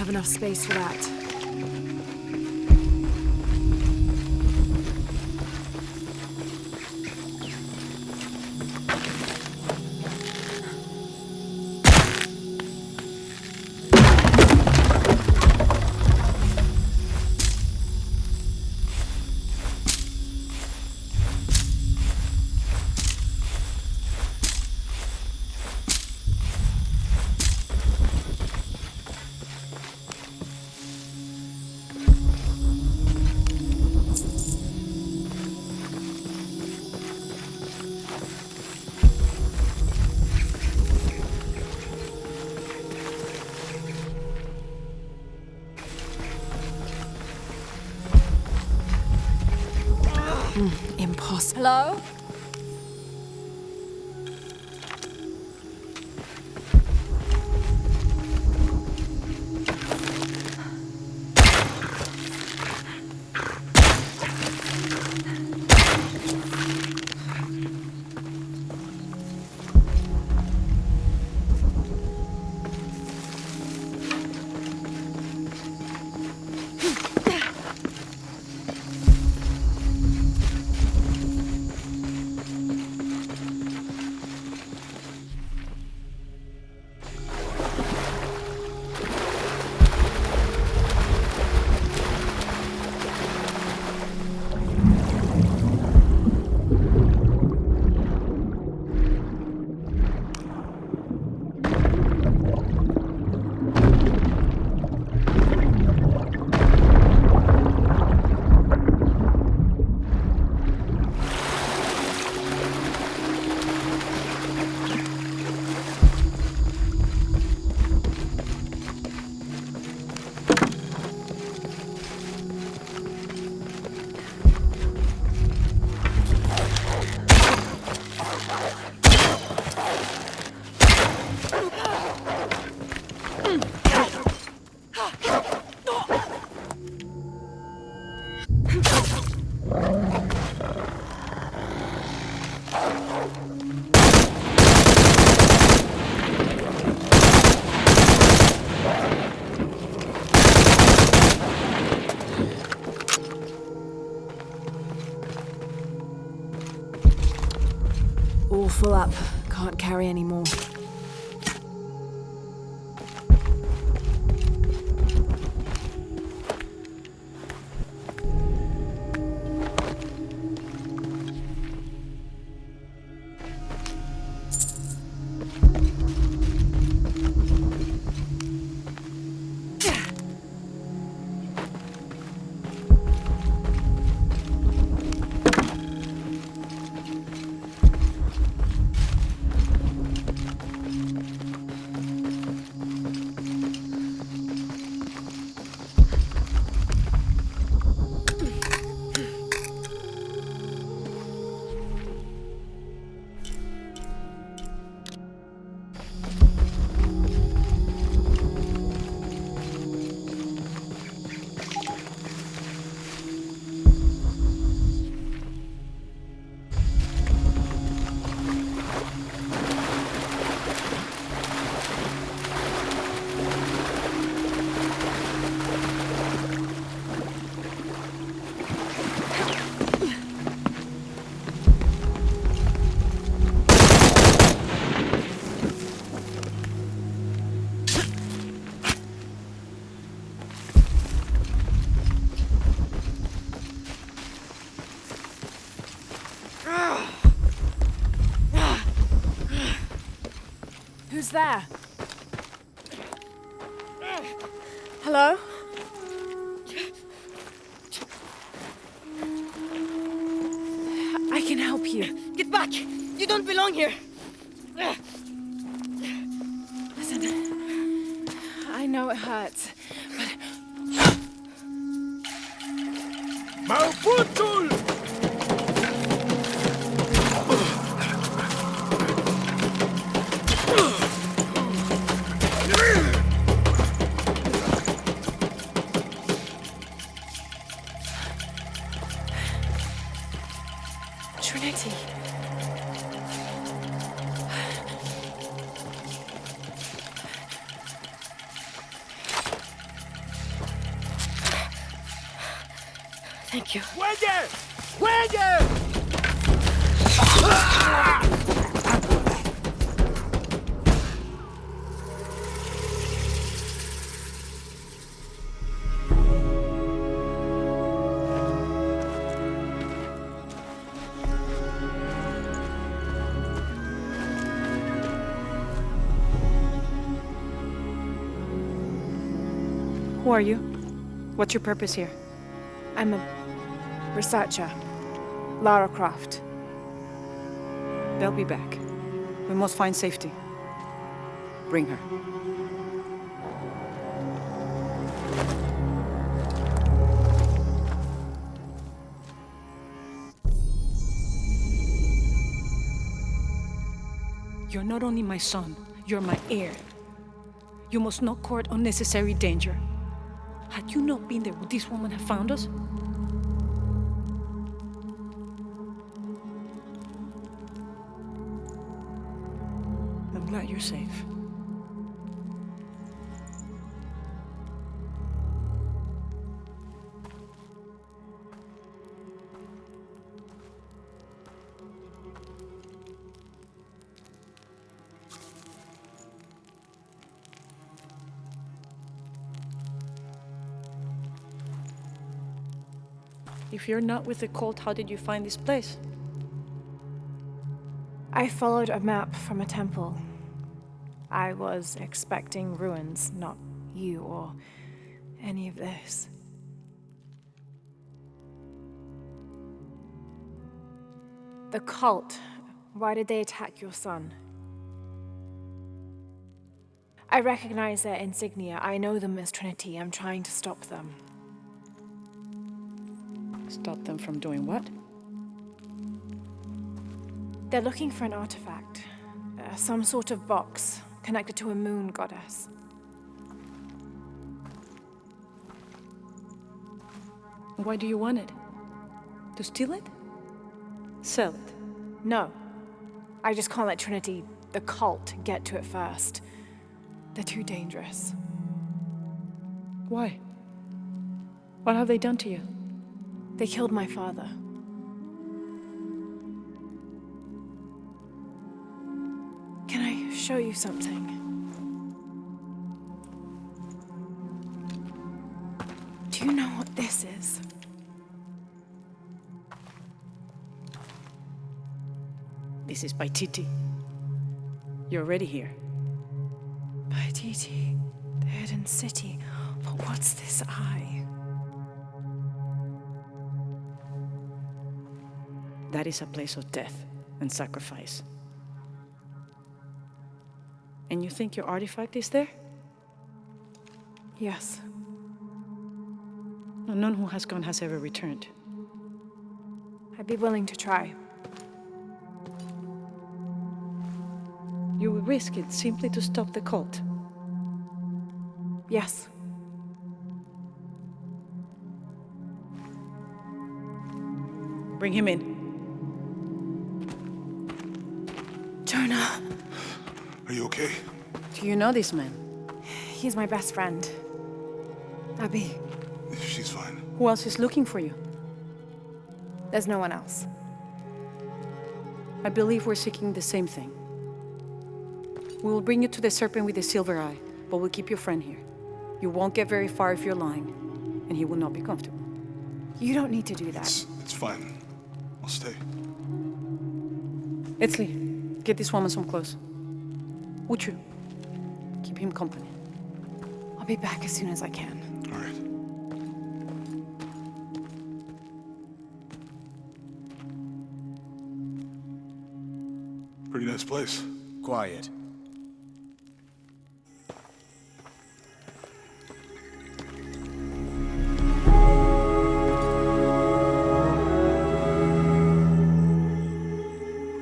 have enough space for that. Impossible. Hello? All full up. Can't carry any more. Who's there? Hello? I can help you. Get back! You don't belong here! Listen, I know it hurts, but... Malfutul! Trinity. Thank you. ¡Cuelgue! ¡Cuelgue! Who are you? What's your purpose here? I'm a researcher. Lara Croft. They'll be back. We must find safety. Bring her. You're not only my son, you're my heir. You must not court unnecessary danger. Had you not been there, would this woman have found us? I'm glad you're safe. If you're not with the cult, how did you find this place? I followed a map from a temple. I was expecting ruins, not you or any of this. The cult. Why did they attack your son? I recognize their insignia. I know them as Trinity. I'm trying to stop them. Stop them from doing what? They're looking for an artifact. Some sort of box connected to a moon goddess. Why do you want it? To steal it? Sell it? No. I just can't let Trinity, the cult, get to it first. They're too dangerous. Why? What have they done to you? They killed my father. Can I show you something? Do you know what this is? This is by Titi. You're already here. Paititi, the hidden city. But what's this eye? That is a place of death and sacrifice. And you think your artifact is there? Yes. No, none who has gone has ever returned. I'd be willing to try. You would risk it simply to stop the cult. Yes. Bring him in. Jonah. Are you okay? Do you know this man? He's my best friend. Abby. She's fine. Who else is looking for you? There's no one else. I believe we're seeking the same thing. We will bring you to the serpent with the silver eye, but we'll keep your friend here. You won't get very far if you're lying, and he will not be comfortable. You don't need to do that. It's fine. I'll stay. Etzli, get this woman some clothes. Uchu, keep him company. I'll be back as soon as I can. All right. Pretty nice place. Quiet.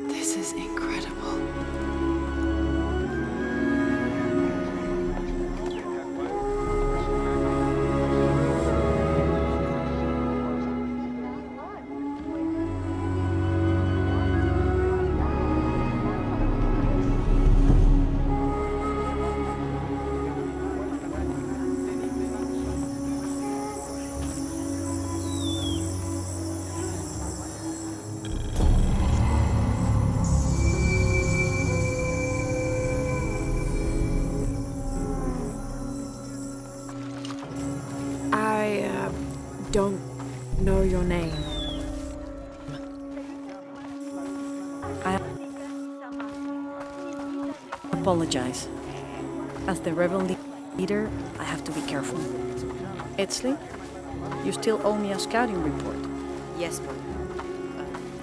This is incredible. don't know your name. I apologize. As the rebel leader, I have to be careful. Etzli, you still owe me a scouting report. Yes, Mom.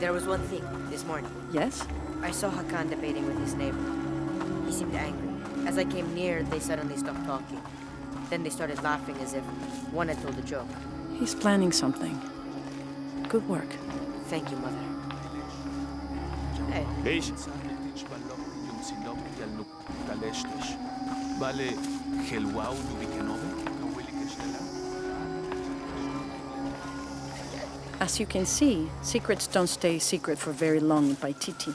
There was one thing this morning. Yes? I saw Hakan debating with his neighbor. He seemed angry. As I came near, they suddenly stopped talking. Then they started laughing as if one had told a joke. He's planning something. Good work. Thank you, Mother. Hey. Beş. Vale, helwau dubikenove, As you can see, secrets don't stay secret for very long in Paititi.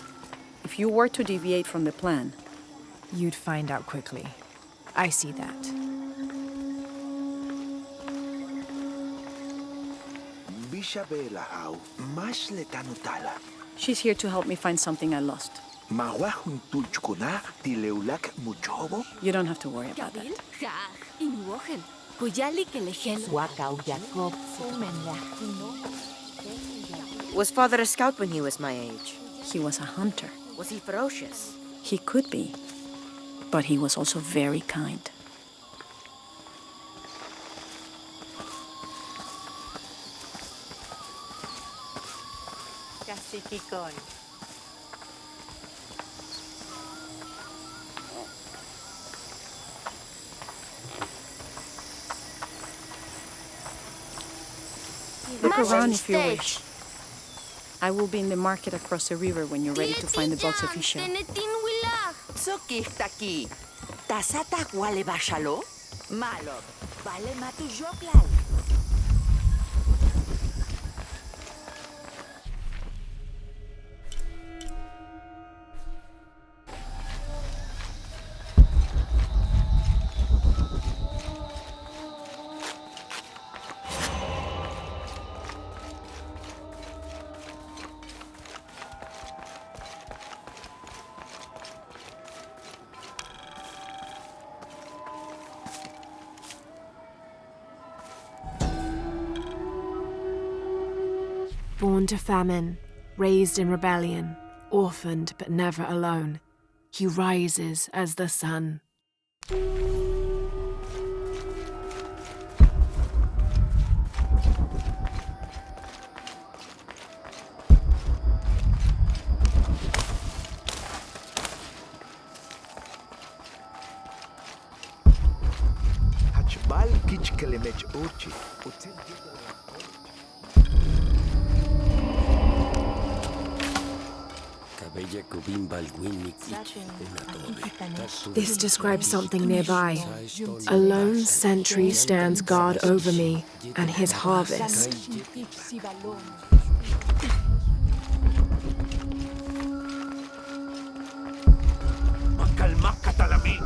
If you were to deviate from the plan, You'd find out quickly. I see that. Bishabelahau, masletanutala. she's here to help me find something I lost. Mawahun tulchkuna tileulak muchobo? You don't have to worry about that. Was Father a scout when he was my age? He was a hunter. Was he ferocious? He could be, but he was also very kind. Look around if you wish. I will be in the market across the river when you're ready to find the box of Isha. Sokirtaki. Tasatak wale bashalo? Malo. Vale matu joklal. Born to famine, raised in rebellion, orphaned but never alone, he rises as the sun. Hachbal kichkelemech ochi. This describes something nearby. A lone sentry stands guard over me and his harvest. Makalmak katalami.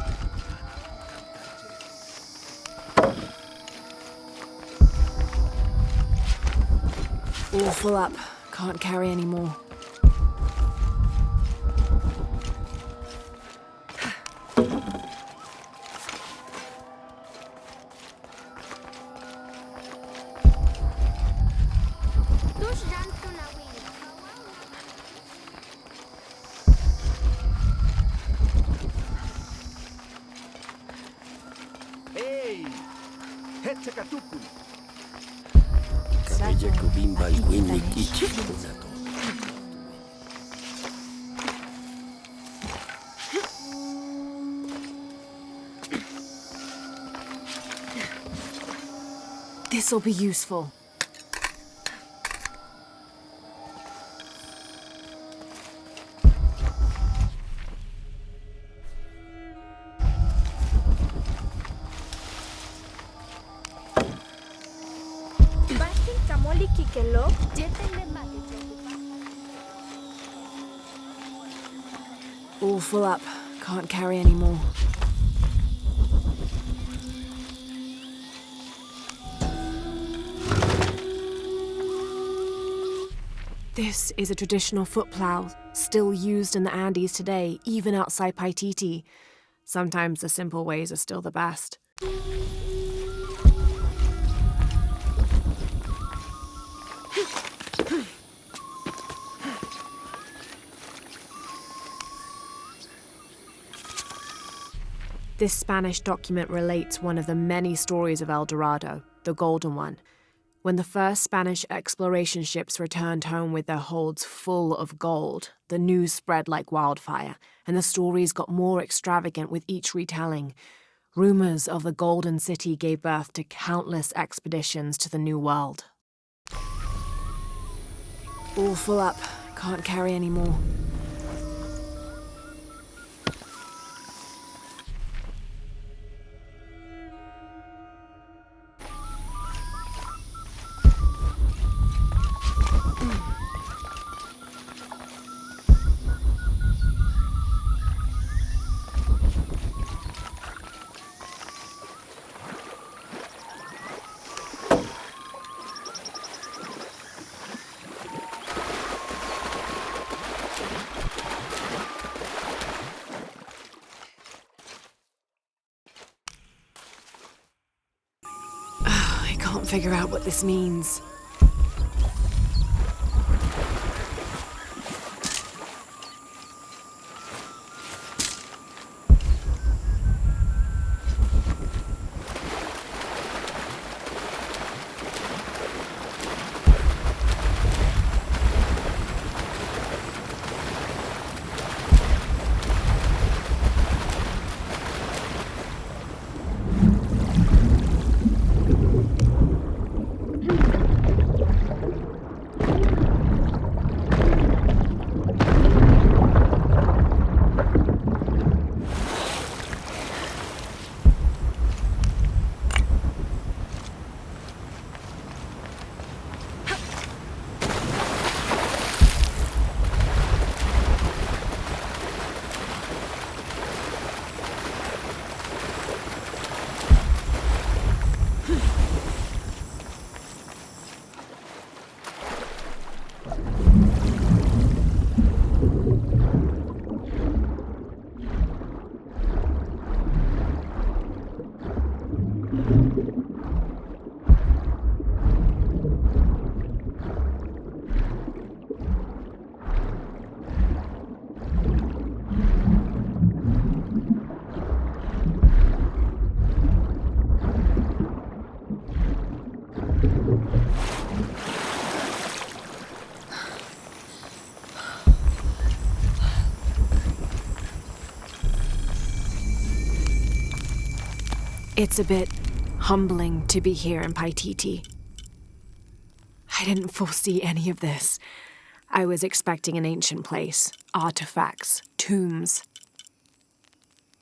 All full up. Can't carry any more. Hey! Hetsekatuku. This'll be useful. All full up. Can't carry any more. This is a traditional foot plow, still used in the Andes today, even outside Paititi. Sometimes the simple ways are still the best. This Spanish document relates one of the many stories of El Dorado, the Golden One. When the first Spanish exploration ships returned home with their holds full of gold, the news spread like wildfire, and the stories got more extravagant with each retelling. Rumors of the Golden City gave birth to countless expeditions to the New World. All full up. Can't carry any more. I can't figure out what this means. It's a bit humbling to be here in Paititi. I didn't foresee any of this. I was expecting an ancient place, artifacts, tombs.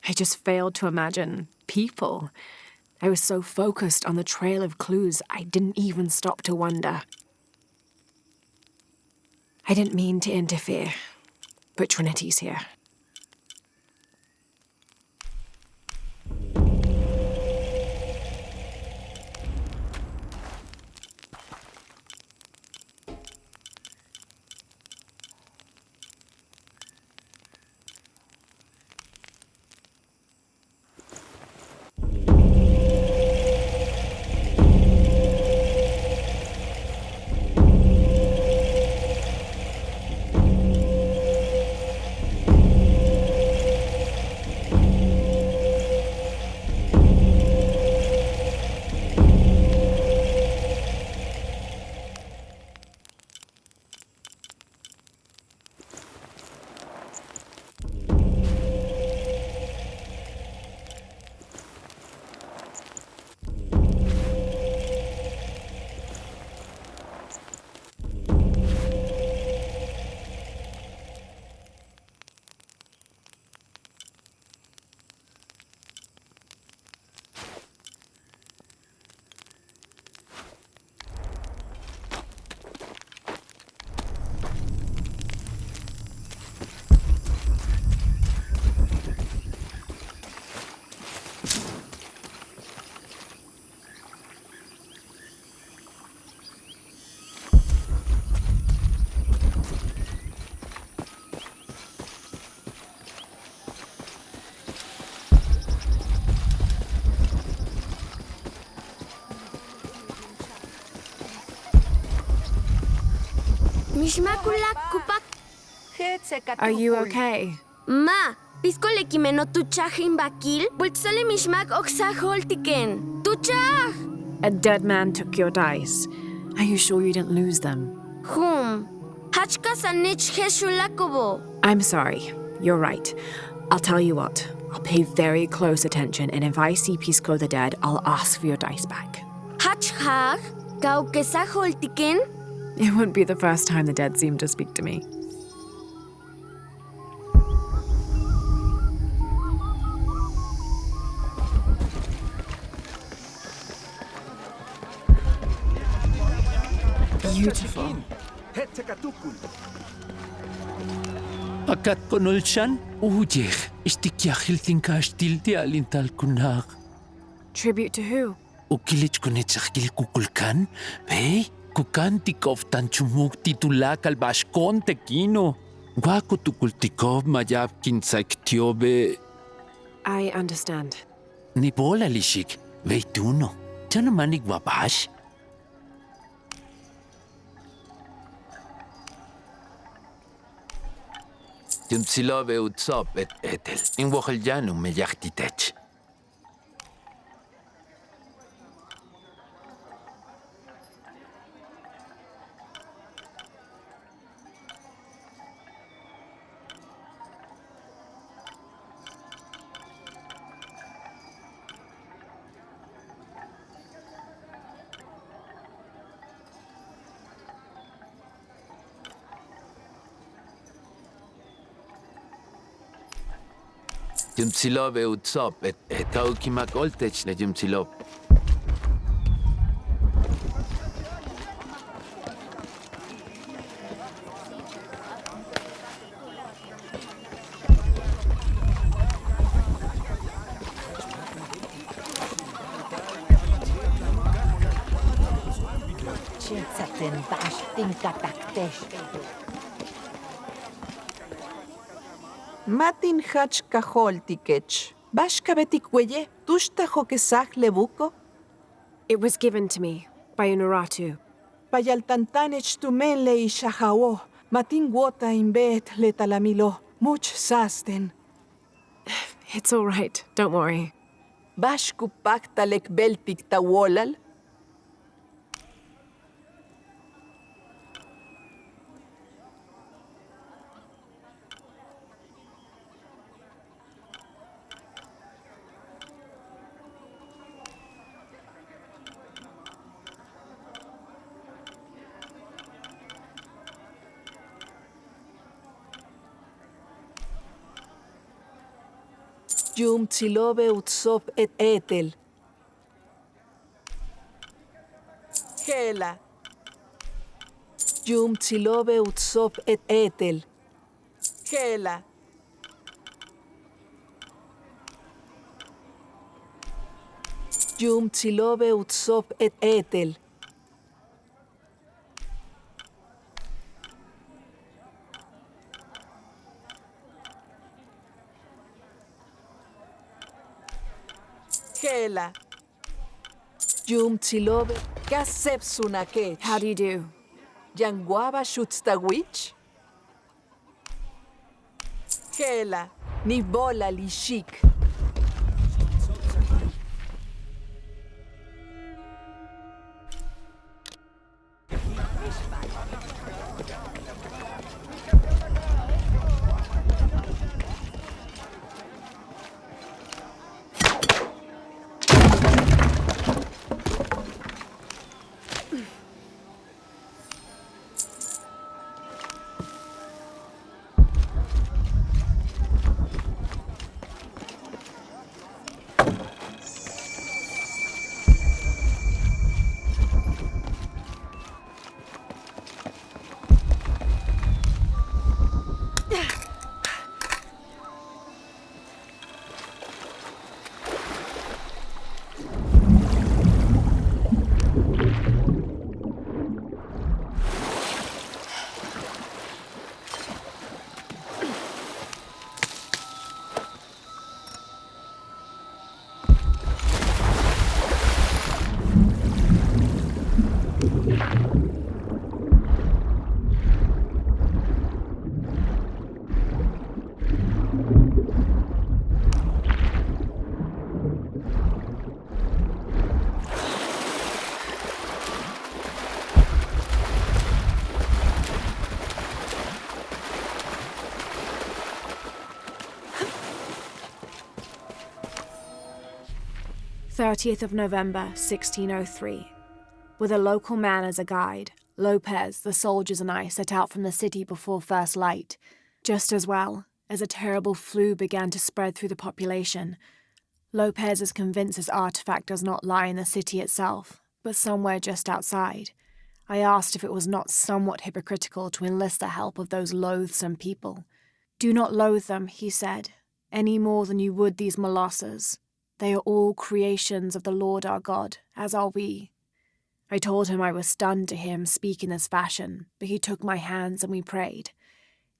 I just failed to imagine people. I was so focused on the trail of clues, I didn't even stop to wonder. I didn't mean to interfere, but Trinity's here. Are you okay? Ma, Piskole kimeno tuchajin bakil, bultsole mishmak oxaholtiken. Tuchaj! A dead man took your dice. Are you sure you didn't lose them? Hachka sanich jeshulakobo. I'm sorry. You're right. I'll tell you what. I'll pay very close attention, and if I see Pisco the dead, I'll ask for your dice back. Hachhag, kaukesaholtiken. It wouldn't be the first time the dead seemed to speak to me. Beautiful. Hetekatukul. Akat konulshan, ujeh, istikyahil kastil di alintal kunak. Tribute to who? Ukilich kunitsakil kukulkan, hey, kukantikov tan chumuk titulak al bashkon tekino. Guako tukultikov mayab kinsaktiobe. I understand. Ni bola lishik, veituno. Tiano manig wabash. Timsilove utsop et etel. In wahaljanu me yachtitech. Timsilove utsop et kaukimak oltech le timsilov. Chinsaten bash tinkataktesh. Matin hach kaholtikech. Bashka betikweye, tushta hokesach lebuko. It was given to me by Unuratu. Payaltantanech tumele y shahao. Matin wota imbet le talamilo. Much sasten. It's all right. Don't worry. Bashku paktalek beltik tawolal. Yum tsilobe utsop et etel. Hela. Yum tsilobe utsop et etel. Hela. Yum tsilobe utsop et etel. Hela. Yum tsilobe kasep sunakech. How do you do? Yanguaba shutztawich. Hela. Ni bola lishik. 30th of November, 1603. With a local man as a guide, Lopez, the soldiers, and I set out from the city before first light, just as well as a terrible flu began to spread through the population. Lopez is convinced his artifact does not lie in the city itself, but somewhere just outside. I asked if it was not somewhat hypocritical to enlist the help of those loathsome people. "Do not loathe them," he said, "any more than you would these molosses. They are all creations of the Lord our God, as are we." I told him I was stunned to hear him speak in this fashion, but he took my hands and we prayed.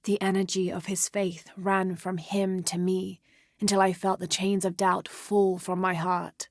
The energy of his faith ran from him to me until I felt the chains of doubt fall from my heart.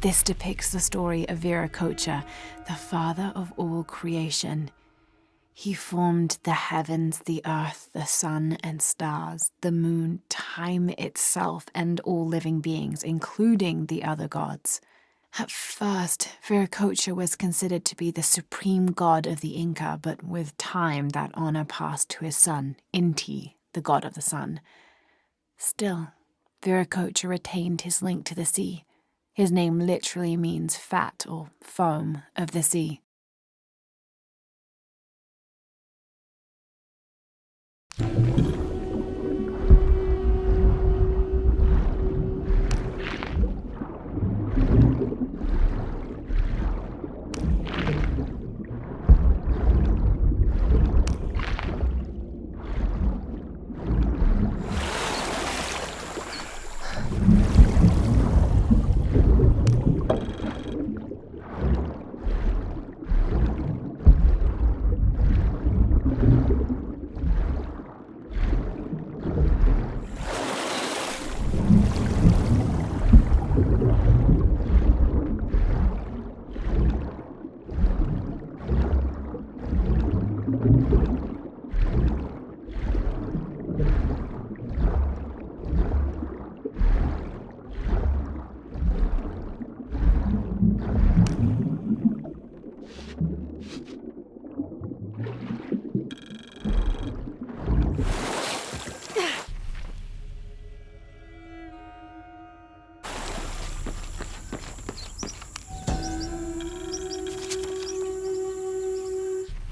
This depicts the story of Viracocha, the father of all creation. He formed the heavens, the earth, the sun and stars, the moon, time itself, and all living beings, including the other gods. At first, Viracocha was considered to be the supreme god of the Inca, but with time that honor passed to his son, Inti, the god of the sun. Still, Viracocha retained his link to the sea. His name literally means fat or foam of the sea.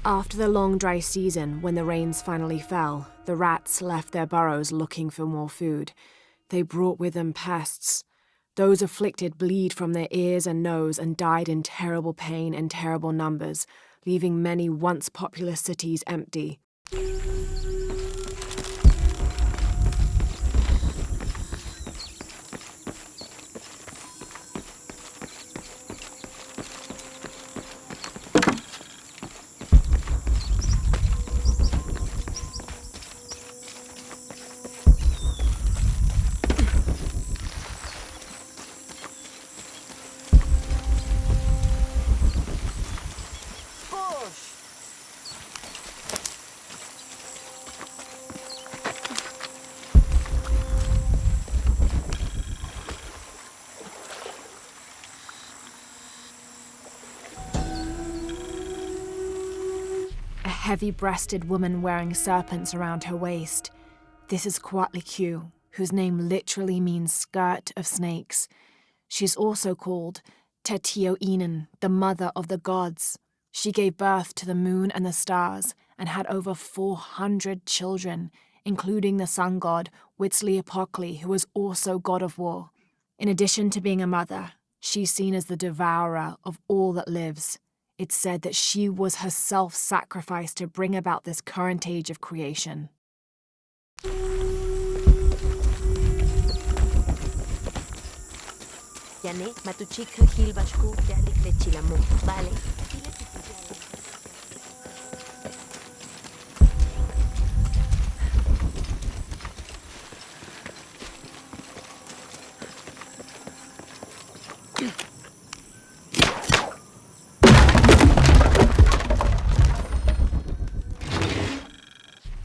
After the long dry season, when the rains finally fell, the rats left their burrows looking for more food. They brought with them pests. Those afflicted bleed from their ears and nose and died in terrible pain and terrible numbers, leaving many once populous cities empty. heavy-breasted woman wearing serpents around her waist. This is Coatlicue, whose name literally means skirt of snakes. She's also called Tetioinen, the mother of the gods. She gave birth to the moon and the stars and had over 400 children, including the sun god Huitzilopochtli, who was also god of war. In addition to being a mother, she's seen as the devourer of all that lives. It's said that she was herself sacrificed to bring about this current age of creation. Yane, matuchika hilbashku, yalik lechilamu. Vale.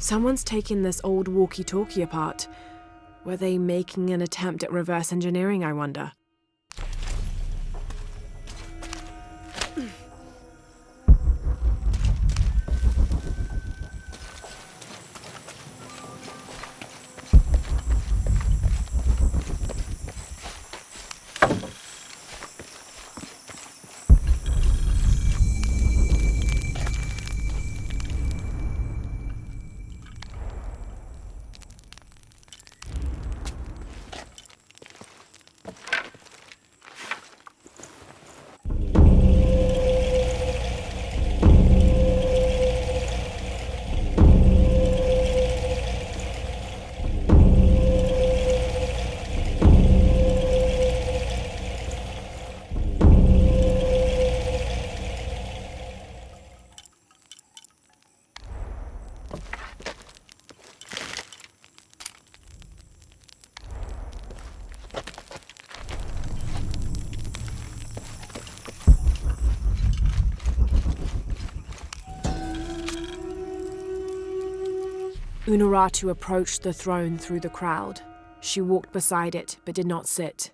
Someone's taking this old walkie-talkie apart. Were they making an attempt at reverse engineering, I wonder? Unuratu approached the throne through the crowd. She walked beside it, but did not sit.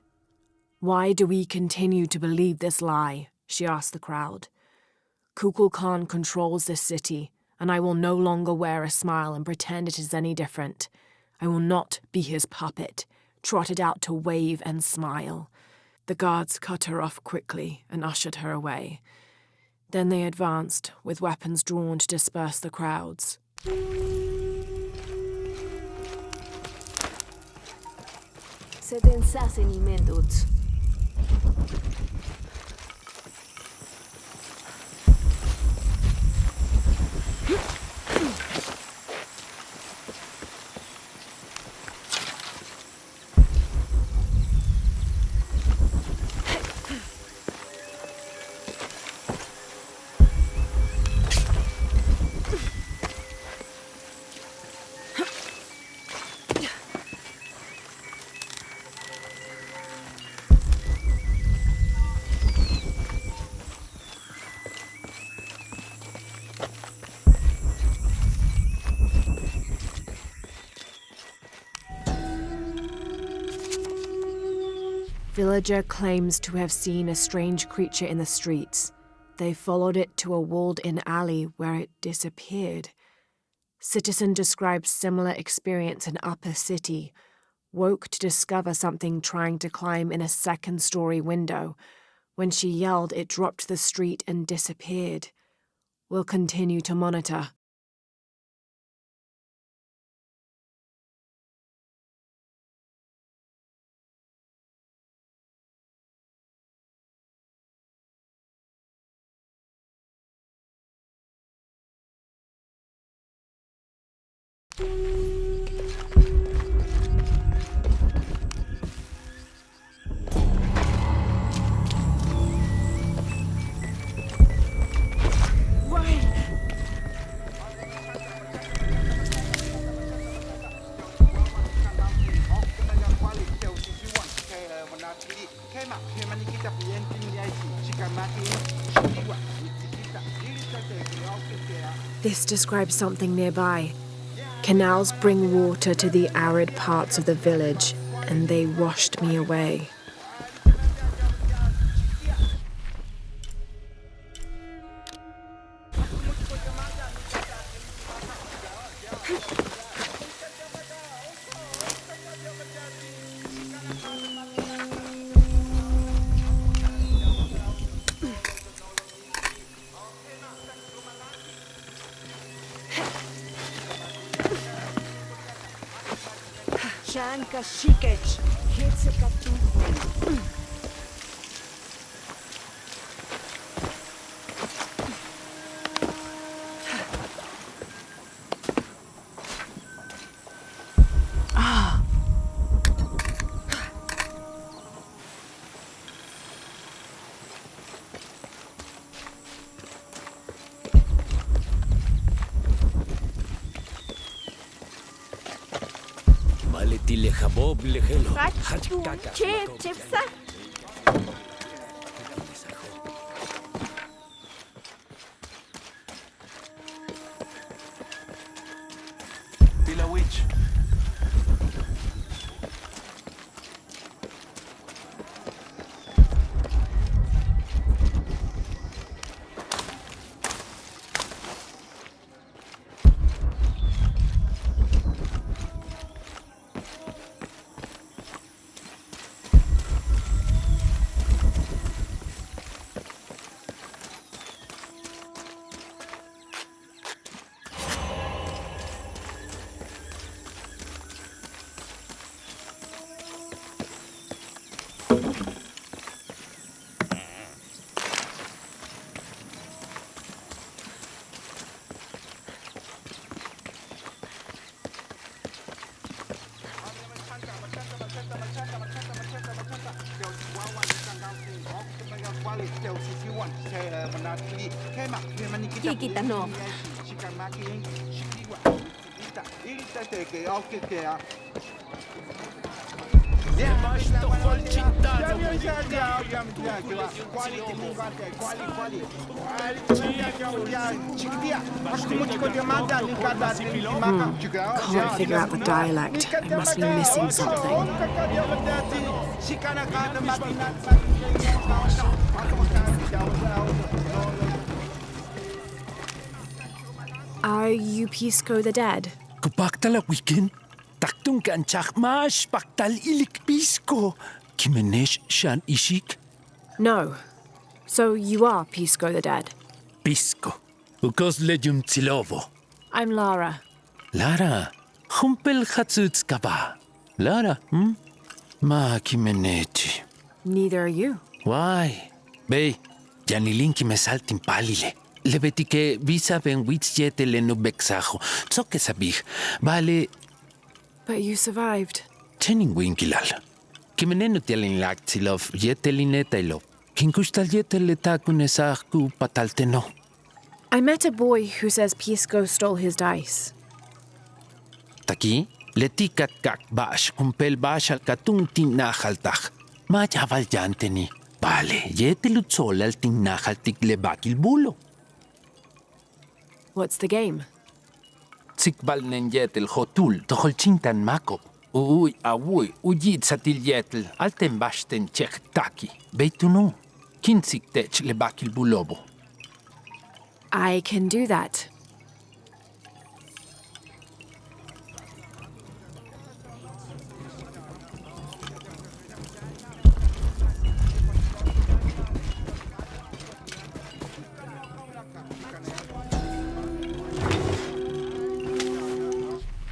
"Why do we continue to believe this lie?" she asked the crowd. "Kukulkan controls this city, and I will no longer wear a smile and pretend it is any different. I will not be his puppet, trotted out to wave and smile." The guards cut her off quickly and ushered her away. Then they advanced, with weapons drawn to disperse the crowds. Villager claims to have seen a strange creature in the streets. They followed it to a walled-in alley where it disappeared. Citizen describes similar experience in Upper City. Woke to discover something trying to climb in a second-story window. When she yelled, it dropped to the street and disappeared. We'll continue to monitor. This describes something nearby. Canals bring water to the arid parts of the village, and they washed me away. Shanka Shikech. Hitsekatu. Maletile jabob lejelo. Che, chepsa. Pila witch. Kikitanov. Can't figure out the dialect. I must be missing something. Are you Pisco the Dead? Kupaktal a weekend. Taktung kan chakmash paktal ilik pisko. Kimenesh shan ishik. No. So you are Pisco the Dead? Pisko. Ukos lejum tsilovo. I'm Lara. Lara. Humpel hatsuts kaba. Lara, Ma kimenechi. Neither are you. Why? Bey, janilinki me saltin palile. Lebetike visa ben witsjetele no beksajo. Tsoke sabih. Vale. But you survived. Chening winkilal. Kimeneno tialin laktilov, yetelinetailo. Kinkustal yeteletakunesahku patalteno. I met a boy who says Pisco stole his dice. Taki, letikat kak bash, kumpel bash al katung tinahaltak. Majaval yanteni. Vale, yetelutzol al tinahaltik lebakil bulo. What's the game? Tsikbal nen yetel hotul, tohol chintan makop. Uy, awuy, uyid satil yetel, alten bashten chek taki. Beituno, kinsik tech lebakil bulobo. I can do that.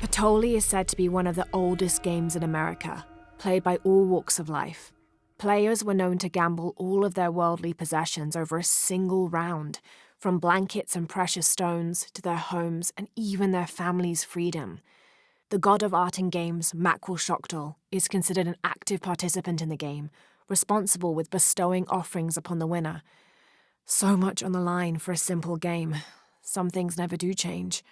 Patoli is said to be one of the oldest games in America, played by all walks of life. Players were known to gamble all of their worldly possessions over a single round, from blankets and precious stones to their homes and even their family's freedom. The god of art and games, Makwul Shokdal, is considered an active participant in the game, responsible with bestowing offerings upon the winner. So much on the line for a simple game. Some things never do change.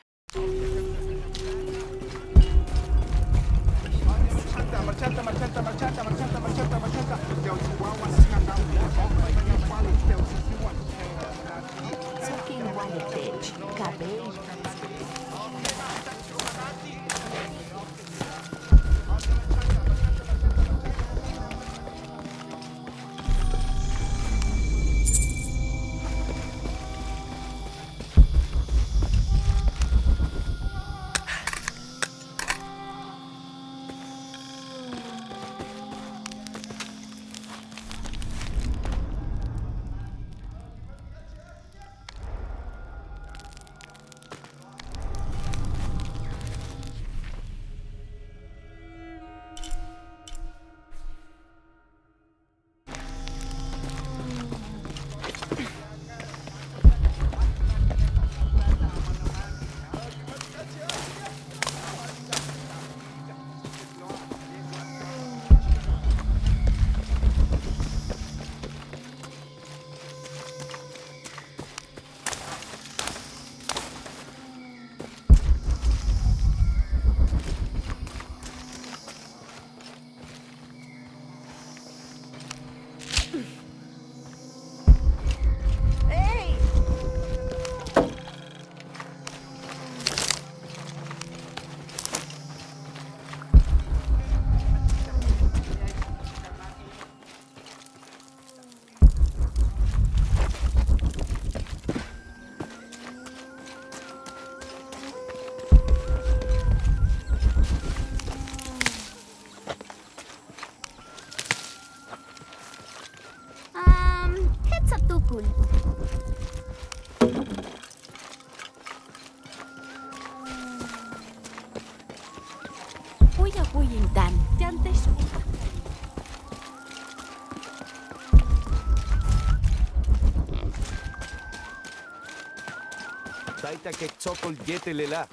Taita que tsokol yetelela.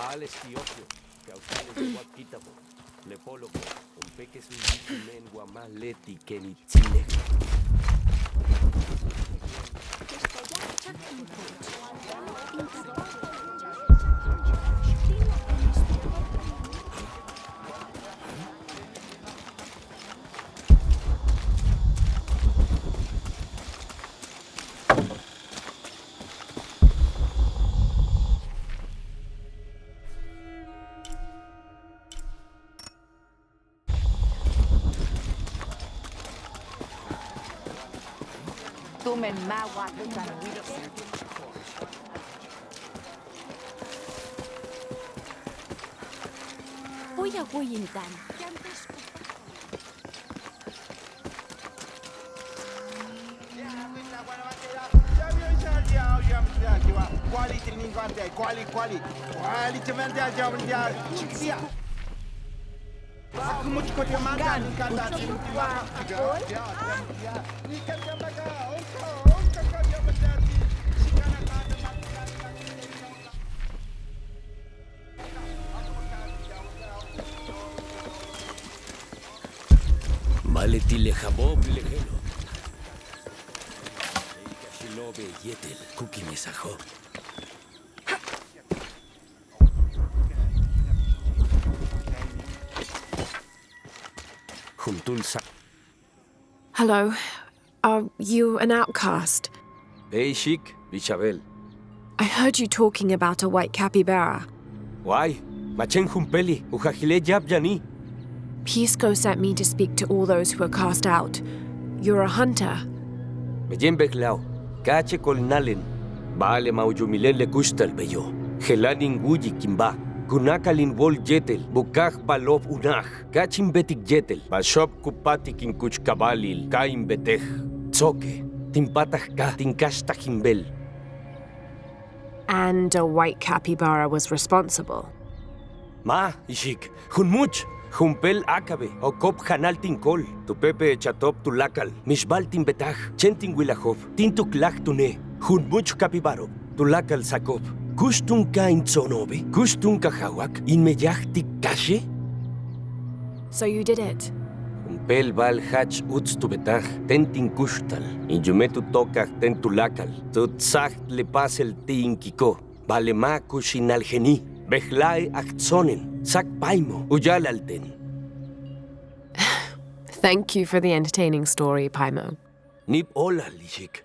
Ales kiokio. Causales guaquitabo. Lepólogo. Un peques un bitumen guamaleti que ni chile. Tumen mawa kutan Uya Wuyintan. Maleti lejabob lejelo. Shilobe yetel kuki mesajo. Juntul. Hello. Are you an outcast? Hey, Chic, Bichabel. I heard you talking about a white capybara. Why? Machen jumpeli, ujajile yab yani. Pisco sent me to speak to all those who are cast out. You're a hunter. Meyen beklau, kache kolnalen. Vale maujumilen le gustal bello. Helanin guyi kimba. Kunakalin wol yetel, bukaj balov unaj. Kachin betik yetel, bashop kupatik in kuch kabalil, kain betej. Tzoke, timpataj ka, tinkashta himbel. And a white capybara was responsible. Ma, ishik, hunmuch. Jumpel akabe, o kop hanal tinkol, tu pepe chatop tu lakal, mishbal timbetaj, chentin wilahov, tintuk lak tune, hunmuch capibaro, tu lakal sakop, kustun ka intsonobe, kustun ka hawak, inmeyahtik kashe? So you did it? Jumpel bal hach uts tu betaj, tentin kustal, injumetu tokaj ten tu lakal, tu tsacht le pasel tinkiko, balema kushinal geni. Behlai achtsonen, sak paimo, uyalalten. Thank you for the entertaining story, Paimo. Nip ola, Lishik.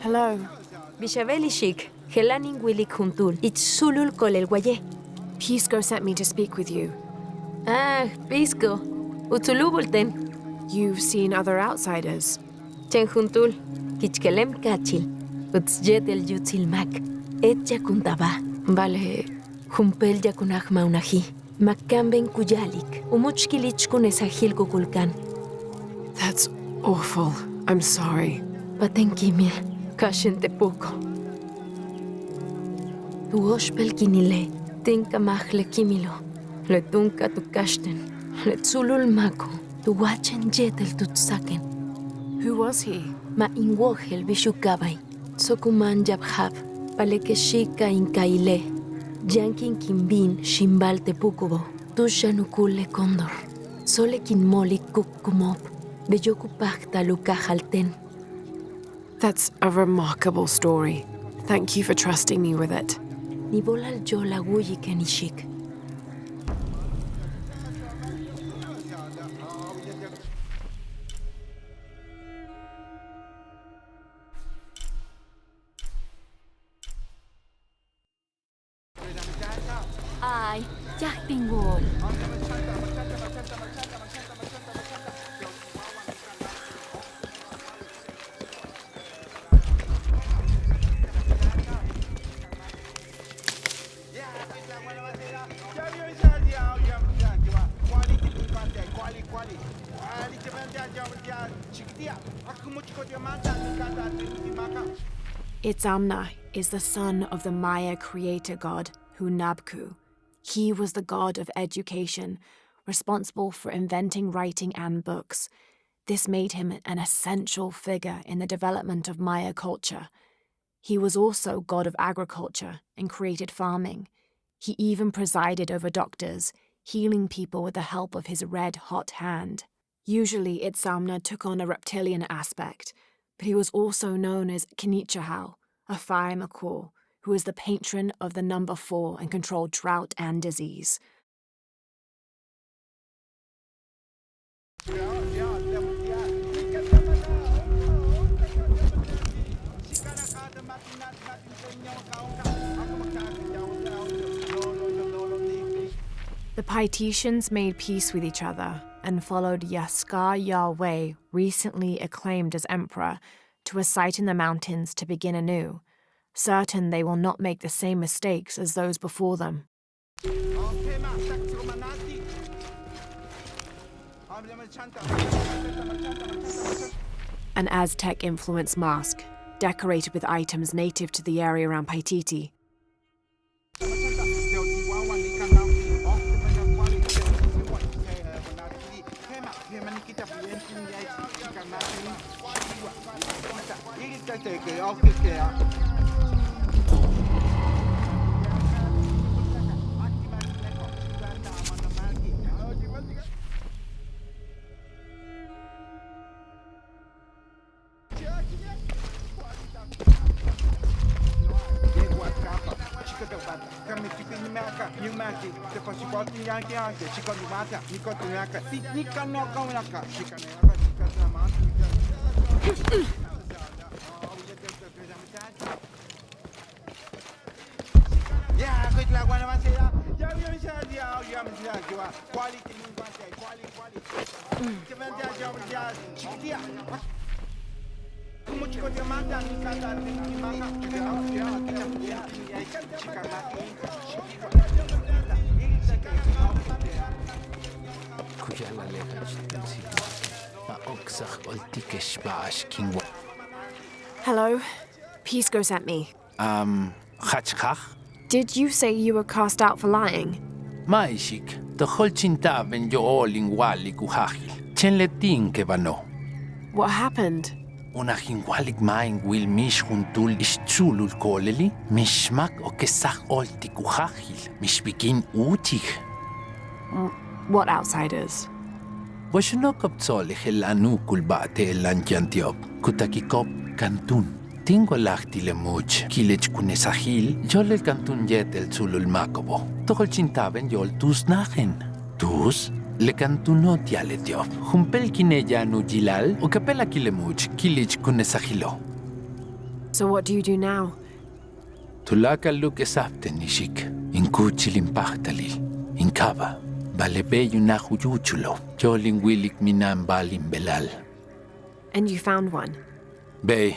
Hello. Bishavelishik, Helanin Willy Kuntul, Itsulul Kolel Guaye. Pisco sent me to speak with you. Ah, Pisco. Utulubulten. You've seen other outsiders? Chenjuntul, kichkelem kachil, utzyetel yutzil mak, et yakuntaba, vale, jumpel yakunaj maunaji, makamben kuyalik, umuchkilich kunesajil kukulkan. That's awful. I'm sorry. Patenkimil, kashente poco. Tu oshpel kinile, tinka majle kimilo, le tunka tu kashten, le tzulul mako, tu wachen yetel tutsaken. Who was he? Ma inwohel bishukabay, sokuman yabhab, palekeshika inkaile, yankin kimbin shimbal tepukubo, tushanukule kondor, sole kinmoli kukkumop, beyokupakta lukajalten. That's a remarkable story. Thank you for trusting me with it. Ni volal yo la wuyi kenishik. Ay, ya tengo. Itzamna is the son of the Maya creator god Hunabku. He was the god of education, responsible for inventing writing and books. This made him an essential figure in the development of Maya culture. He was also god of agriculture and created farming. He even presided over doctors, healing people with the help of his red-hot hand. Usually, Itzamna took on a reptilian aspect, but he was also known as Kinichahau, a fire macaw, who is the patron of the number 4 and controlled drought and disease. The Paititians made peace with each other and followed Yaskar Yahweh, recently acclaimed as emperor, to a site in the mountains to begin anew, certain they will not make the same mistakes as those before them. An Aztec-influenced mask, decorated with items native to the area around Paititi. Hello, Pisco sent me. Chachchach? Did you say you were cast out for lying? Maishik, the Holchintaven yo olingwali kuhahil. Chenletin ke bano. What happened? Una hingwalik maing will mish juntul ischulul koleli, mishmak o kesach olti kuhahil, mishbikin utich. What outsiders? Washanokop tzolih el anukul bate el antiantiop, kutakikop kantun. Tingo lahti le much, kilech kunesahil, yol el kantun yet el tzulul makobo. Tohol chintaben yol tus nachen. Tus? Le kantunot ya le diop. Jumpel kineya nu jilal, o kapela kilemuch, kilech kunesahilo. So what do you do now? Tulaka luke sapten nishik, in kuchil impachtalil, in kaba. Balebeyo na huyuchulo. Choling wilik minam balim belal. And you found one? Be,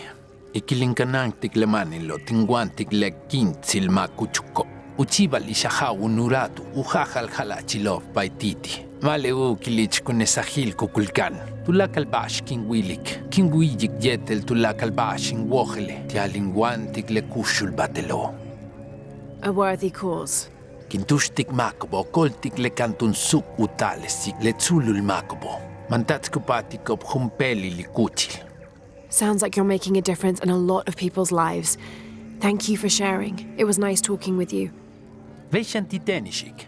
ikilinkanang tiglamanilo tingwan tiglekint silma kuchuko. Uchibal ishaha unuratu uhajal halachilov paititi. Male u kilich kunesahil kukulkan. Tulakalbash kingwilik. Kingwijik yetel tulakalbash ingwojele. Tialingwan tiglekushul batelo. A worthy cause. Kintushtik makobo koltik lekantun suk utalesik letzulul makobo. Mantatskupatikob humpeli likuchil. Sounds like you're making a difference in a lot of people's lives. Thank you for sharing. It was nice talking with you. Veishantitenishik.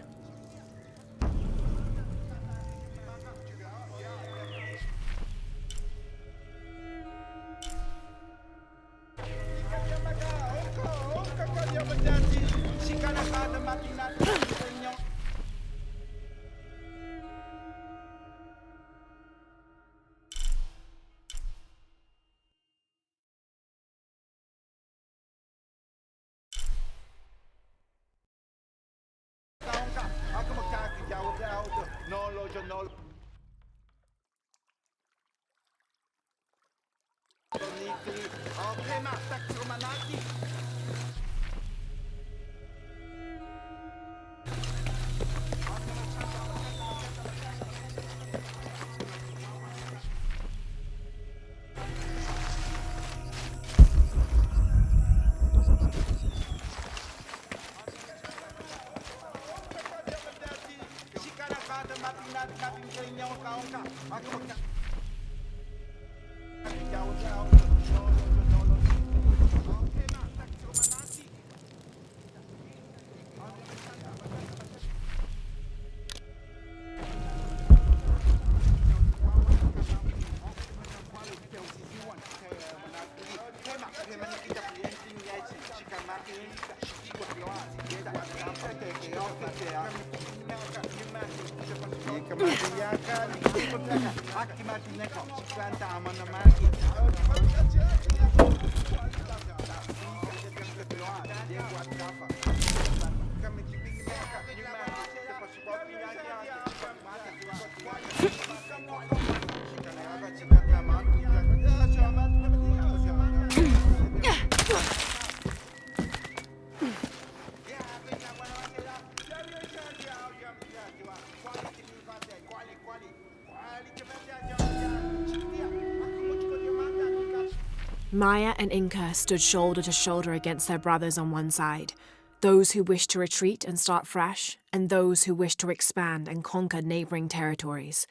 Maya and Inca stood shoulder to shoulder against their brothers on one side, those who wished to retreat and start fresh, and those who wished to expand and conquer neighboring territories.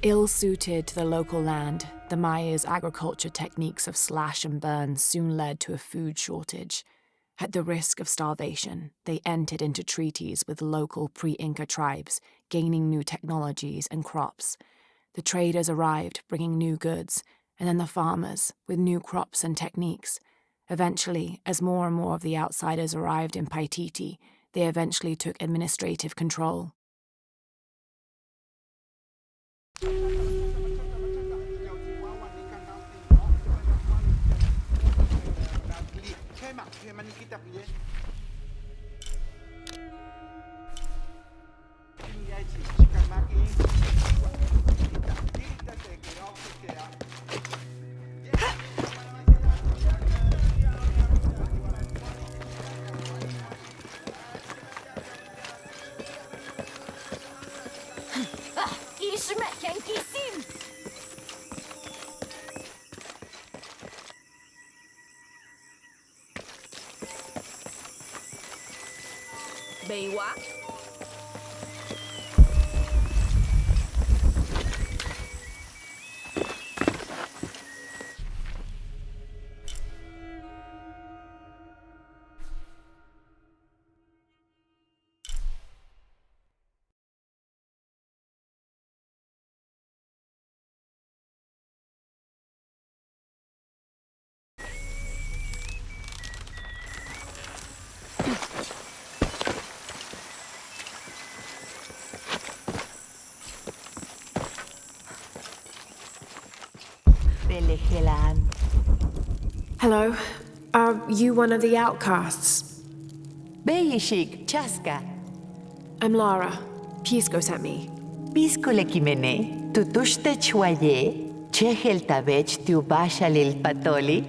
Ill-suited to the local land, the Maya's agriculture techniques of slash and burn soon led to a food shortage. At the risk of starvation, they entered into treaties with local pre-Inca tribes, gaining new technologies and crops. The traders arrived, bringing new goods, and then the farmers, with new crops and techniques. Eventually, as more and more of the outsiders arrived in Paititi, they eventually took administrative control. Beiwa? Helan. Hello. Are you one of the outcasts? Beishik, Chaska. I'm Lara. Pisco sent me. Piscole Kimene, tutushte chwaye, chehel tabech tiubashalil patoli.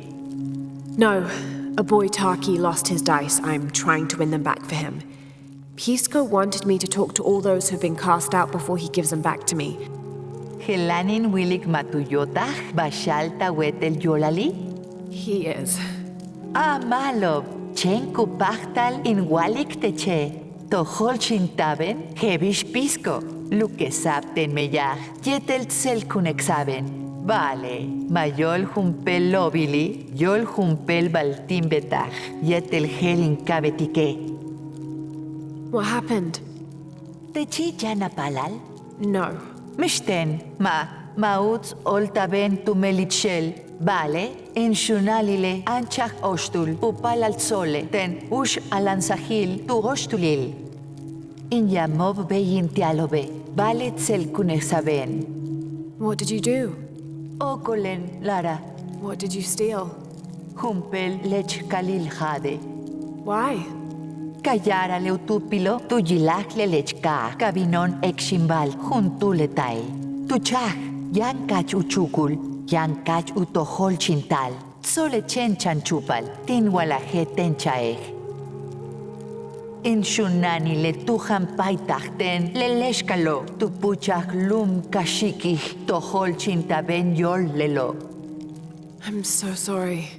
No, a boy Taki lost his dice. I'm trying to win them back for him. Pisco wanted me to talk to all those who've been cast out before he gives them back to me. Helanin wilik matuyotach, bashal tawetel yolali? He is. Malob, chenku pachtal in walik teche, tohol chintaben, hebish pisco, luke sapten meyach, yetel tselkunexaben. Vale, mayol jumpel lobili, yol jumpel baltim betach, yetel helin kabetike. What happened? Techi jana palal? No. Mishten, mauts oltaben tu melitshel, vale, en shunalile anchach ostul, upal al sole, ten ush alansahil tu ostulil. In yamov beyin tialobe, vale tselkunesaben. What did you do? Okolen, Lara, What did you steal? jumpel lech kalil jade. Why? Kayara leutupilo, tu yilach le lechka, kabinon ekshimbal, juntuletai. Tu chach, yan kach uchukul, yan kach utohol chintal, tsole chen chanchupal, tin walaje ten chaej. In shunani le tujan paitachten, le leshkalo, tu puchach lum kashikih, tohol chintaben yol lelo. I'm so sorry.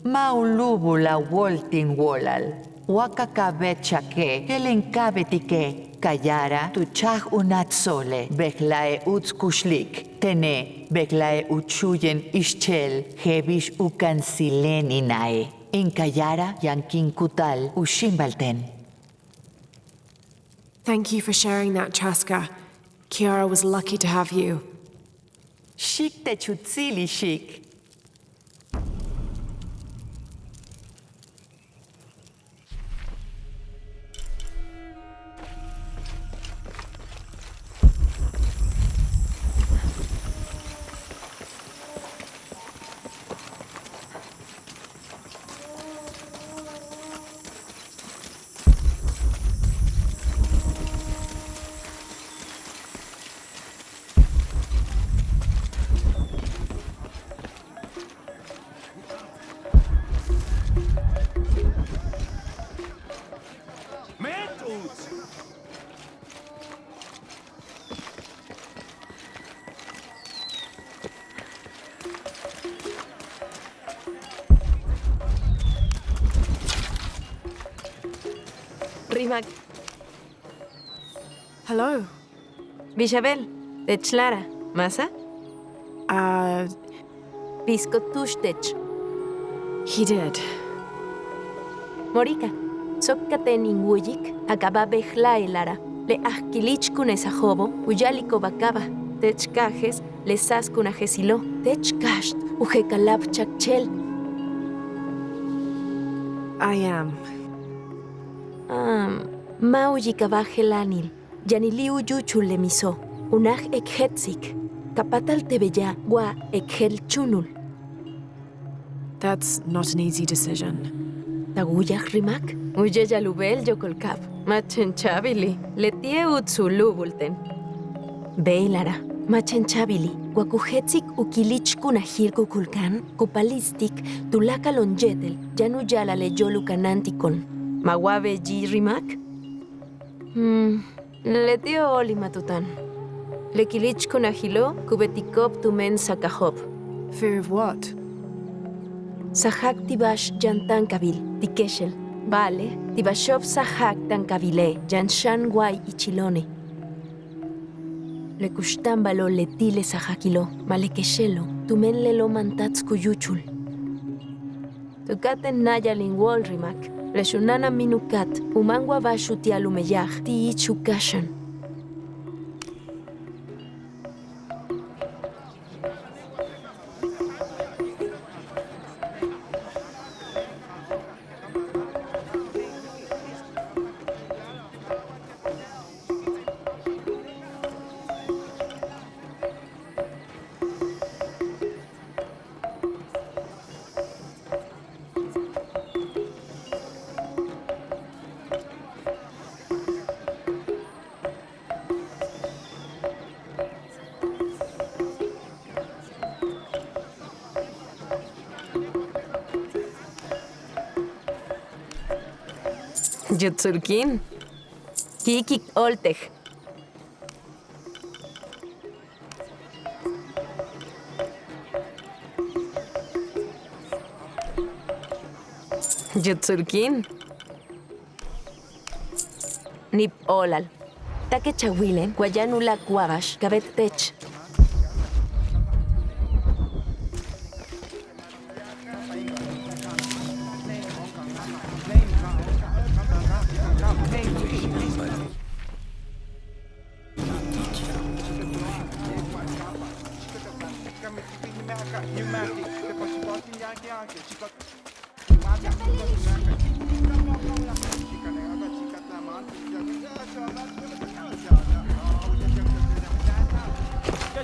Maulubula woltin wolal. Wakakabet chake, kelenkabetike, kayara, tu chach unat sole, beklae utskushlik, tene, beklae uchuyen ischel, hebish ukansilen inae. In kayara, yankin kutal, ushimbalten. Thank you for sharing that, Chaska. Kiara was lucky to have you. Shik te chutzili shik. Rimac. Hello. Bishabel. Techlara. Masa? Pisco tushtech. He did. Morika. Sokkate ninguyik. Akaba bejla Lara. Le ahkilich kunesajobo. Uyaliko bakaba. Techkajes. Le sas kunajesilo. Techkasht. Ujekalab chakchel. I am. Mauyikaba helanil. Yaniliu yuchul le miso. Unaj ekhetzik. Kapatal tebeya wa ekhel chunul. That's not an easy decision. Taguyaj rimak. Uye yalubel yokolkab. Machenchabili. Letie utsulubulten. Beilara. Machenchabili. Wakuhetzik ukilich kunahil kukulkan. Kupalistik. Tulaka lonjetel. Yanuyala le yolukanantikon. Mawabe ji rimak? Letio oli matutan. Lekilich konahilo, kubetikop tumen sakahop. Fear of what? Sahak tibash jantan kabil, tikeshel. Vale, tibashop sahak tan kabile, janshan guay ichilone. Lekustan balo letile sahakilo, malekeshelo, tumen lelo mantats kuyuchul. Tukaten naya lingwol rimak. Leshunana minukat, umangwa bashuti alumeyaj, ti ichukashan. Jutsurkin. Kikik oltej. Jutsurkin. Nip olal. Take chahuilen, guayanula guabash, gabet tech.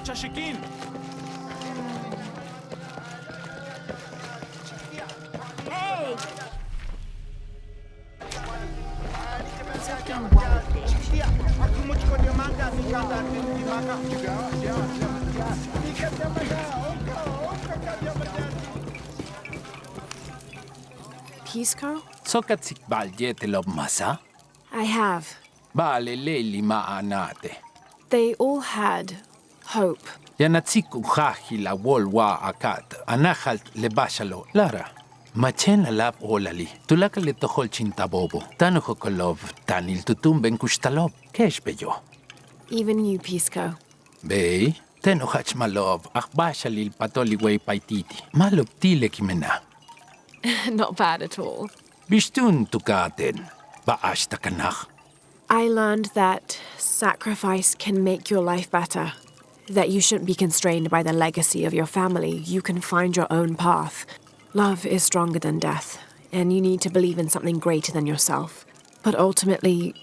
Chashikin! Hey! Pisco? Sokat sikbal yetelob masa? I have. Bale leili maanate. They all had hope. Yanatsiku hahi la wolwa akat, anahalt lebashalo. Lara, machen alab olali, tulaka le tohol chintabobo, tanuhokolov, tanil tutumben kushtalob, kesh beyo. Even you, Pisco. Bey, tenuhach malov, akbashalil patoliway paititi, malop tile kimena. Not bad at all. Bishtun tukaten, baashta kanach. I learned that sacrifice can make your life better. That you shouldn't be constrained by the legacy of your family. You can find your own path. Love is stronger than death, and you need to believe in something greater than yourself. But ultimately,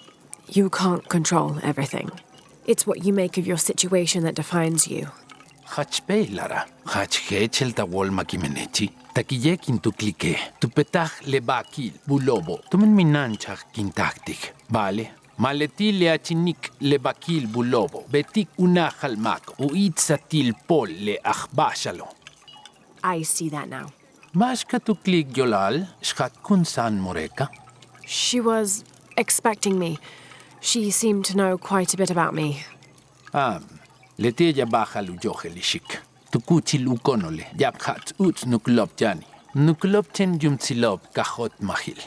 you can't control everything. It's what you make of your situation that defines you. Hachpe, Lara. Hachhechel tawol makimenechi. Takiyekin tu klike. Tu petach lebakil, bulobo. Tumen minanchak kintaktik. Vale. Maletile achinik lebakil bulobo. Betik unahalmak uitsatil pol le achbashalo. I see that now. Mashka tu klik yolal, shkat kunsan moreka. She was expecting me. She seemed to know quite a bit about me. Letilla baja lujohelishik. Tukuchi lukonole, yaphat ut nuklop jani. Nuklop chen yumtsilob kahot mahil.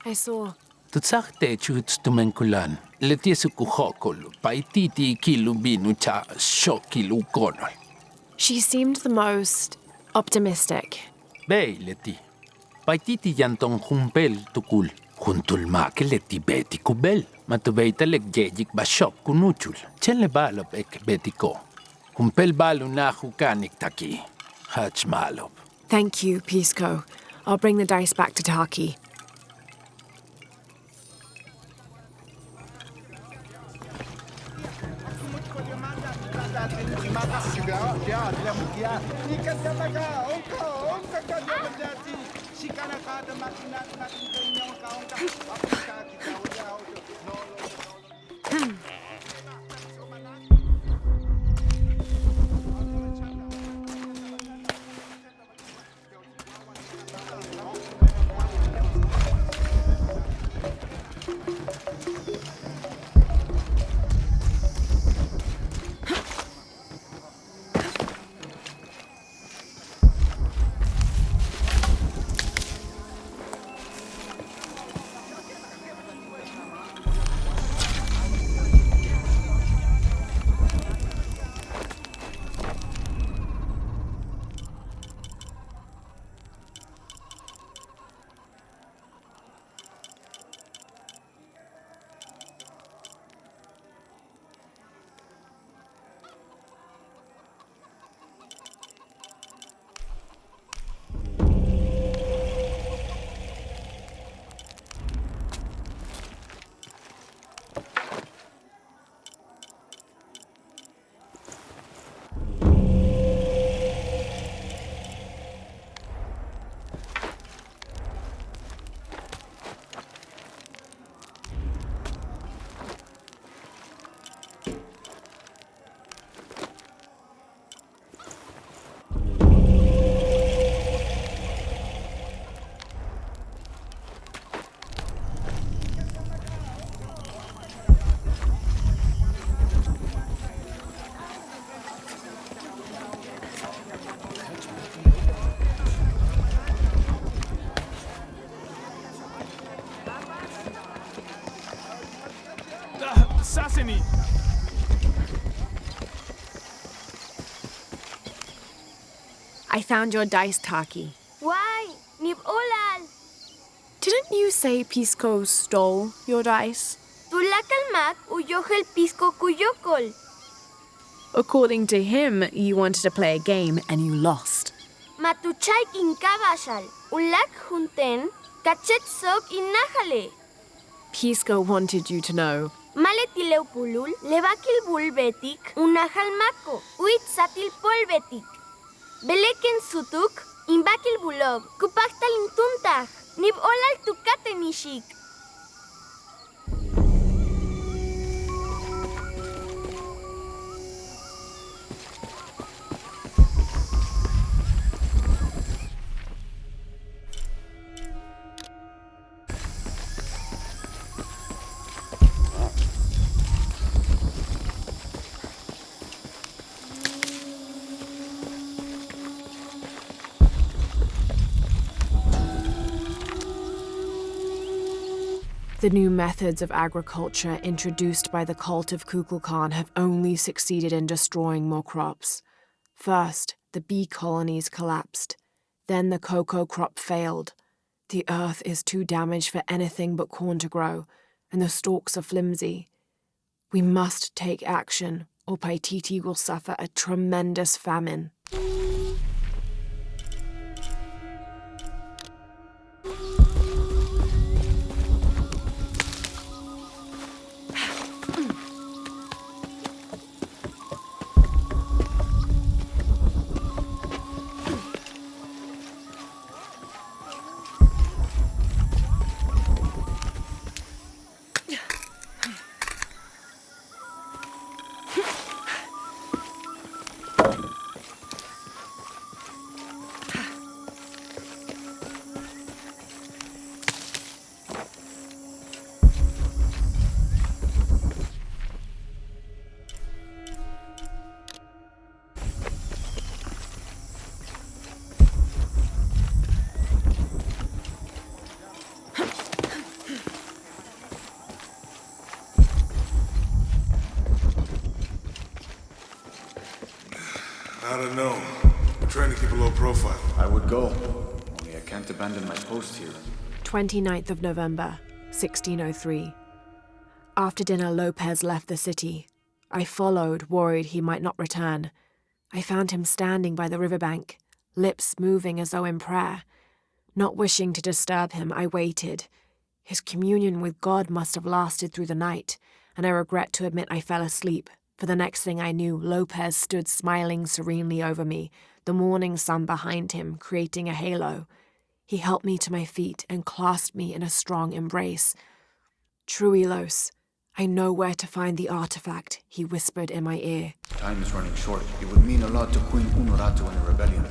I saw. Tutsakte chut tumenkulan. Letiesu kuhokol, paititi kilubinu cha shoki lukonol. She seemed the most optimistic. Bey, leti. Paititi yanton humpel tukul. Juntul make leti beti kubel. Matubeita lek jejik bashop kunuchul. Chele balop ek betiko. Humpel balu na hukanik taki. Hach malop. Thank you, Pisco. I'll bring the dice back to Taki. Sasini! I found your dice, Taki. Why? Nib olal. Didn't you say Pisco stole your dice? Tulakalmak uyohel pisco kuyokol. According to him, you wanted to play a game and you lost. Matuchay inkabashal. Ulak junten. Kachet sok inahale. Pisco wanted you to know. Maletileu pulul. Levakil bulbetik. Unahal mako. Uitsatil polbetik. Beleken sutuk. Imbakil bulog. Kupaktal intuntag. Nib olal tukate nishik. The new methods of agriculture introduced by the cult of Kukulkan have only succeeded in destroying more crops. First, the bee colonies collapsed. Then the cocoa crop failed. The earth is too damaged for anything but corn to grow, and the stalks are flimsy. We must take action, or Paititi will suffer a tremendous famine. I don't know. I'm trying to keep a low profile. I would go, only I can't abandon my post here. 29th of November, 1603. After dinner, Lopez left the city. I followed, worried he might not return. I found him standing by the riverbank, lips moving as though in prayer. Not wishing to disturb him, I waited. His communion with God must have lasted through the night, and I regret to admit I fell asleep. For the next thing I knew, Lopez stood smiling serenely over me, the morning sun behind him, creating a halo. He helped me to my feet and clasped me in a strong embrace. Truilos, I know where to find the artifact, he whispered in my ear. Time is running short. It would mean a lot to Queen Unuratu in a rebellion.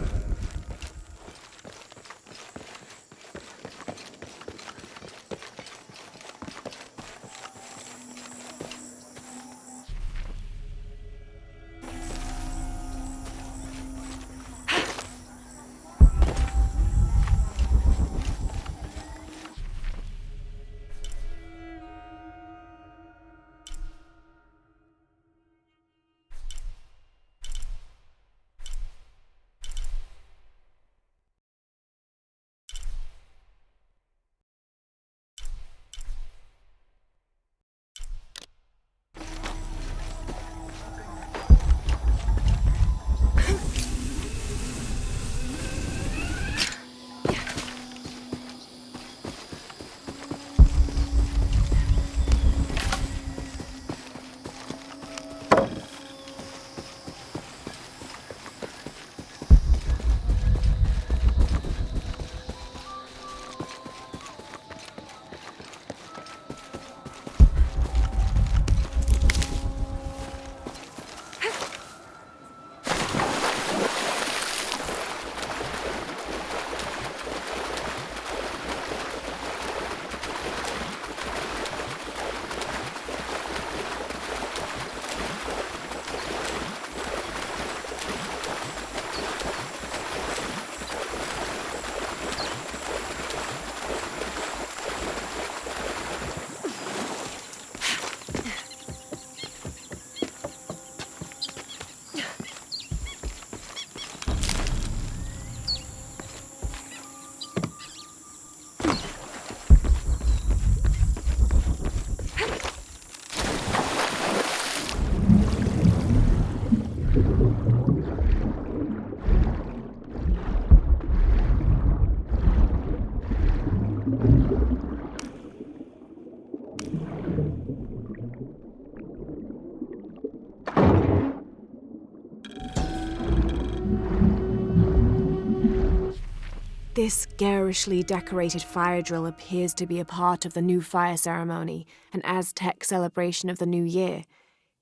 This garishly decorated fire drill appears to be a part of the new fire ceremony, an Aztec celebration of the new year.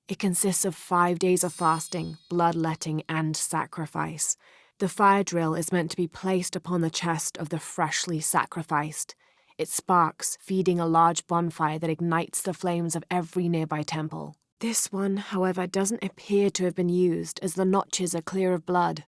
It consists of 5 days of fasting, bloodletting, and sacrifice. The fire drill is meant to be placed upon the chest of the freshly sacrificed. It sparks, feeding a large bonfire that ignites the flames of every nearby temple. This one, however, doesn't appear to have been used, as the notches are clear of blood.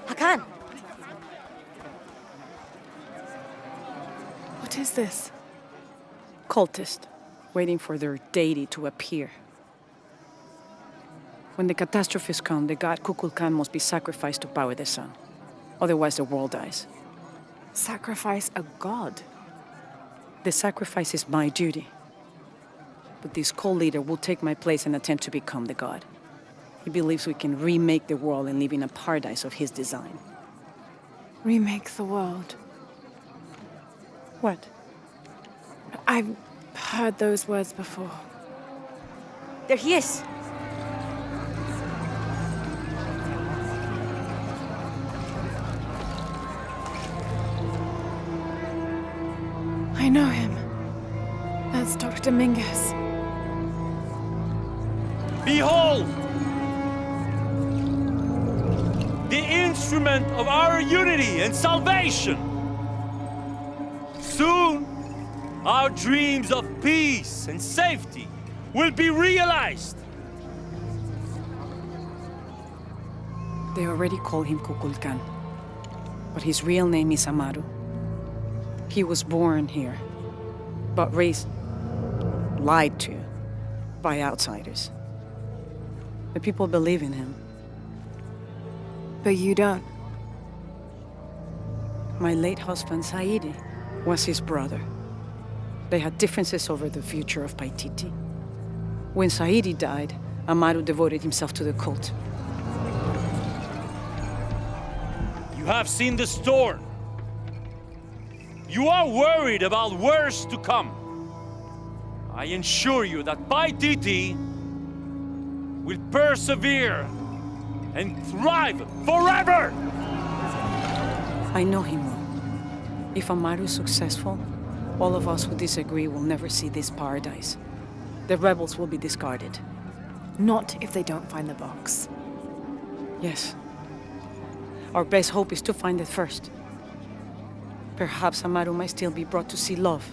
Hakan! What is this? Cultist, waiting for their deity to appear. When the catastrophes come, the god Kukulkan must be sacrificed to power the sun. Otherwise, the world dies. Sacrifice a god? The sacrifice is my duty. But this cult leader will take my place and attempt to become the god. He believes we can remake the world and live in a paradise of his design. Remake the world. What? I've heard those words before. There he is! I know him. That's Dr. Mingus. Behold! The instrument of our unity and salvation! Soon, our dreams of peace and safety will be realized! They already call him Kukulkan, but his real name is Amaru. He was born here, but raised, lied to, by outsiders. The people believe in him. But you don't. My late husband, Saidi, was his brother. They had differences over the future of Paititi. When Saidi died, Amaru devoted himself to the cult. You have seen the storm. You are worried about worse to come. I assure you that Paititi will persevere and thrive forever! I know him well. If Amaru is successful, all of us who disagree will never see this paradise. The rebels will be discarded. Not if they don't find the box. Yes. Our best hope is to find it first. Perhaps Amaru might still be brought to see love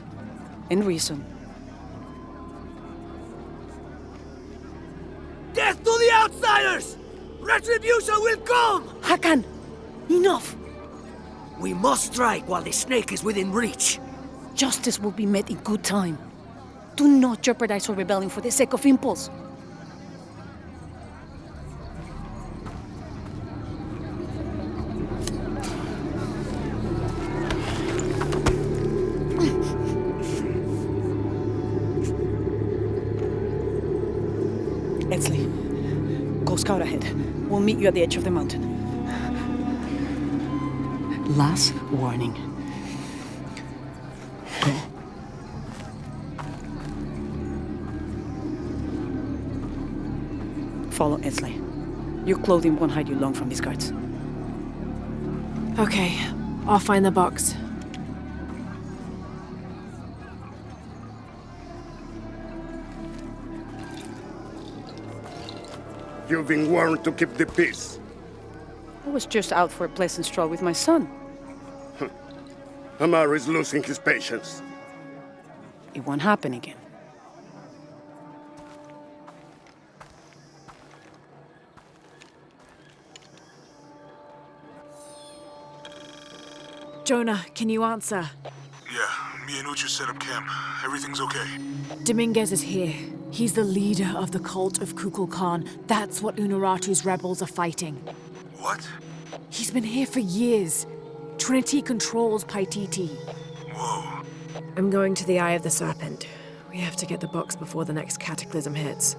and reason. Death to the outsiders! Retribution will come! Hakan! Enough! We must strike while the snake is within reach. Justice will be met in good time. Do not jeopardize our rebellion for the sake of impulse. Etzli, go scout ahead. We'll meet you at the edge of the mountain. Last warning. Go. Follow Etzli. Your clothing won't hide you long from these guards. Okay, I'll find the box. You've been warned to keep the peace. I was just out for a pleasant stroll with my son. Amar is losing his patience. It won't happen again. Jonah, can you answer? Yeah, me and Uchu set up camp. Everything's okay. Dominguez is here. He's the leader of the cult of Kukulkan. That's what Unuratu's rebels are fighting. What? He's been here for years. Trinity controls Paititi. Whoa. I'm going to the Eye of the Serpent. We have to get the box before the next cataclysm hits.